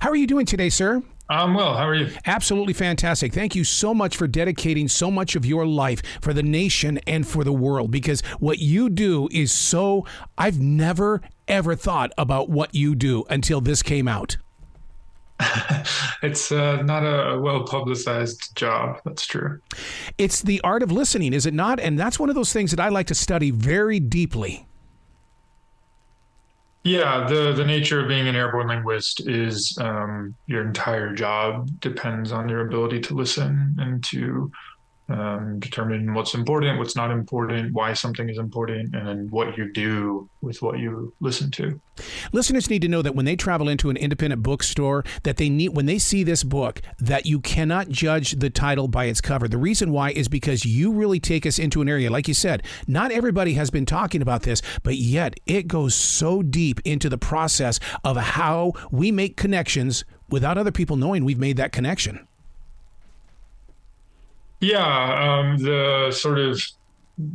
How are you doing today, sir? I'm well. How are you? Absolutely fantastic. Thank you so much for dedicating so much of your life for the nation and for the world, because what you do is so, I've never, ever thought about what you do until this came out. It's not a well-publicized job. That's true. It's the art of listening, is it not? And that's one of those things that I like to study very deeply. Yeah, the nature of being an airborne linguist is your entire job depends on your ability to listen and to determine what's important, what's not important, why something is important, and then what you do with what you listen to. Listeners need to know that when they travel into an independent bookstore, that they need, when they see this book, that you cannot judge the title by its cover. The reason why is because you really take us into an area, like you said, not everybody has been talking about this, but yet it goes so deep into the process of how we make connections without other people knowing we've made that connection. Yeah, the sort of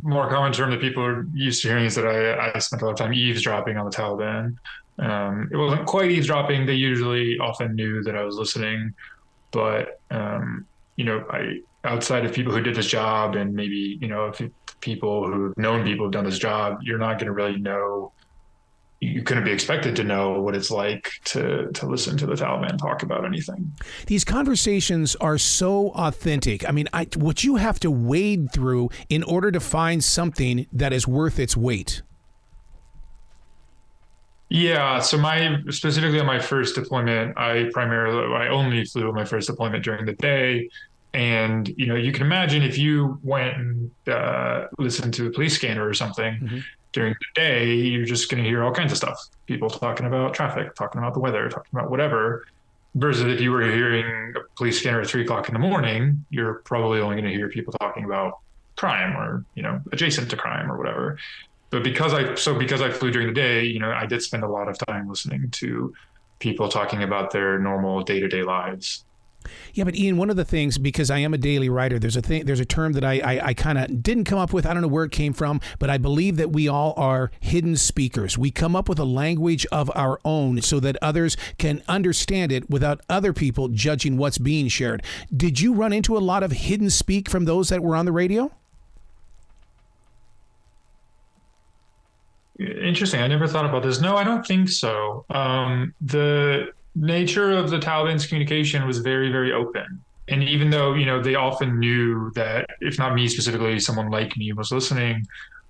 more common term that people are used to hearing is that I spent a lot of time eavesdropping on the Taliban. It wasn't quite eavesdropping. They usually often knew that I was listening, but outside of people who did this job and maybe, if people who've known people who've done this job, you're not going to really know. You couldn't be expected to know what it's like to listen to the Taliban talk about anything. These conversations are so authentic. I mean, what you have to wade through in order to find something that is worth its weight. Yeah. So specifically on my first deployment, I only flew on my first deployment during the day. And, you can imagine if you went and listened to a police scanner or something, mm-hmm. During the day, you're just going to hear all kinds of stuff. People talking about traffic, talking about the weather, talking about whatever. Versus if you were hearing a police scanner at 3 o'clock in the morning, you're probably only going to hear people talking about crime or, adjacent to crime or whatever. But because I flew during the day, I did spend a lot of time listening to people talking about their normal day-to-day lives. Yeah, but Ian, one of the things, because I am a daily writer, there's a term that I kind of didn't come up with. I don't know where it came from, but I believe that we all are hidden speakers. We come up with a language of our own so that others can understand it without other people judging what's being shared. Did you run into a lot of hidden speak from those that were on the radio? Interesting. I never thought about this. No, I don't think so. The nature of the Taliban's communication was very, very open. And even though, they often knew that, if not me specifically, someone like me was listening,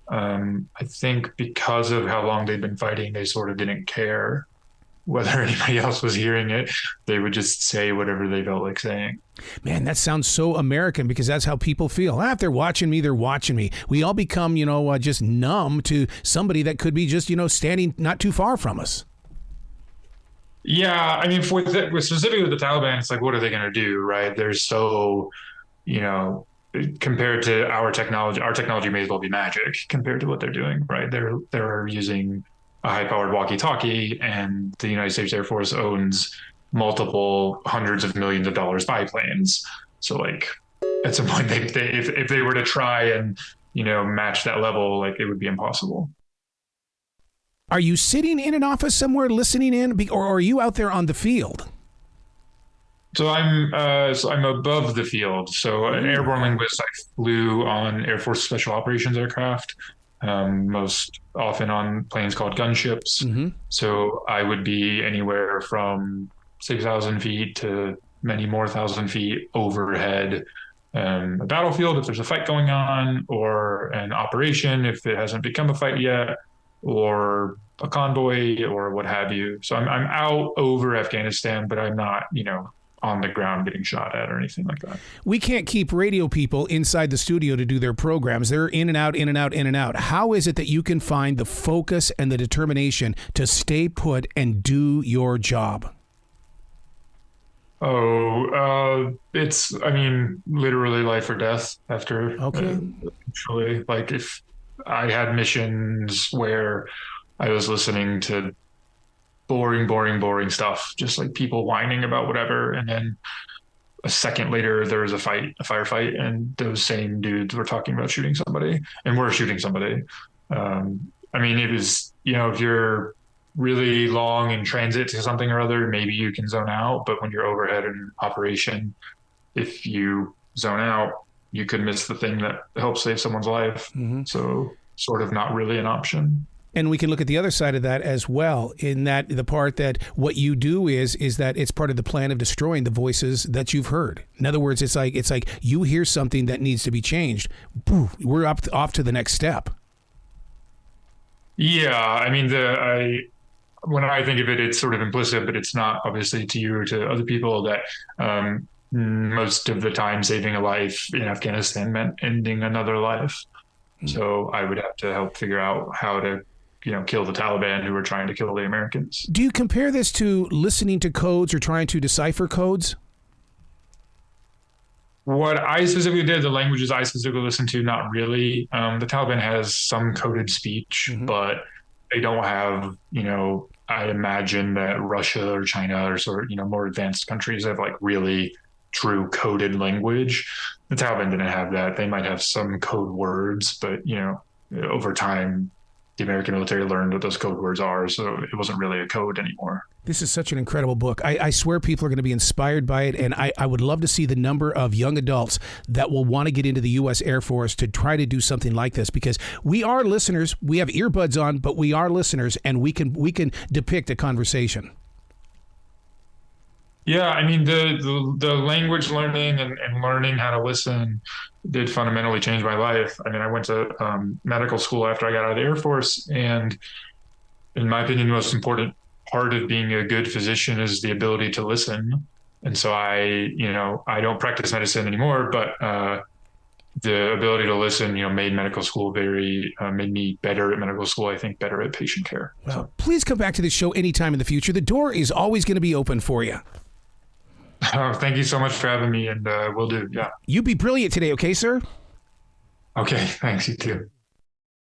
I think because of how long they'd been fighting, they sort of didn't care whether anybody else was hearing it. They would just say whatever they felt like saying. Man, that sounds so American, because that's how people feel. If they're watching me, they're watching me. We all become, just numb to somebody that could be just, standing not too far from us. Yeah, I mean, specifically with the Taliban, it's like, what are they going to do, right? They're so, compared to our technology may as well be magic compared to what they're doing, right? They're using a high-powered walkie-talkie, and the United States Air Force owns multiple hundreds of millions of dollars biplanes. So, like, at some point, if they were to try and match that level, like, it would be impossible. Are you sitting in an office somewhere listening in, or are you out there on the field? So I'm above the field. So an airborne linguist, I flew on Air Force Special Operations aircraft, most often on planes called gunships. Mm-hmm. So I would be anywhere from 6,000 feet to many more thousand feet overhead, a battlefield if there's a fight going on, or an operation if it hasn't become a fight yet, or a convoy or what have you. So I'm out over Afghanistan, but I'm not, on the ground getting shot at or anything like that. We can't keep radio people inside the studio to do their programs. They're in and out, in and out, in and out. How is it that you can find the focus and the determination to stay put and do your job? It's literally life or death after. Okay. Actually, like if I had missions where I was listening to boring stuff, just like people whining about whatever. And then a second later, there was a firefight, and those same dudes were talking about shooting somebody, and we're shooting somebody. It was, if you're really long in transit to something or other, maybe you can zone out. But when you're overhead in operation, if you zone out, you could miss the thing that helps save someone's life. So sort of not really an option. And we can look at the other side of that as well, in that the part that what you do is that it's part of the plan of destroying the voices that you've heard. In other words, it's like you hear something that needs to be changed. Poof, we're off to the next step. Yeah, I mean, when I think of it, it's sort of implicit, but it's not obviously to you or to other people that most of the time saving a life in Afghanistan meant ending another life. So I would have to help figure out how to kill the Taliban who were trying to kill the Americans. Do you compare this to listening to codes or trying to decipher codes? What I specifically did, the languages I specifically listened to, not really. The Taliban has some coded speech, but they don't have, I imagine that Russia or China or sort of, more advanced countries have like really true coded language. The Taliban didn't have that. They might have some code words, but, over time, the American military learned what those code words are, so it wasn't really a code anymore. This is such an incredible book. I swear people are going to be inspired by it, and I would love to see the number of young adults that will want to get into the U.S. Air Force to try to do something like this, because we are listeners. We have earbuds on, but we are listeners, and we can depict a conversation. Yeah, I mean, the language learning and learning how to listen did fundamentally change my life. I mean, I went to medical school after I got out of the Air Force, and in my opinion, the most important part of being a good physician is the ability to listen. And so I don't practice medicine anymore, but the ability to listen, made medical school made me better at medical school. I think better at patient care. Well, so please come back to the show anytime in the future. The door is always going to be open for you. Oh, thank you so much for having me, and we'll do. Yeah. You be brilliant today, okay, sir? Okay. Thanks. You too.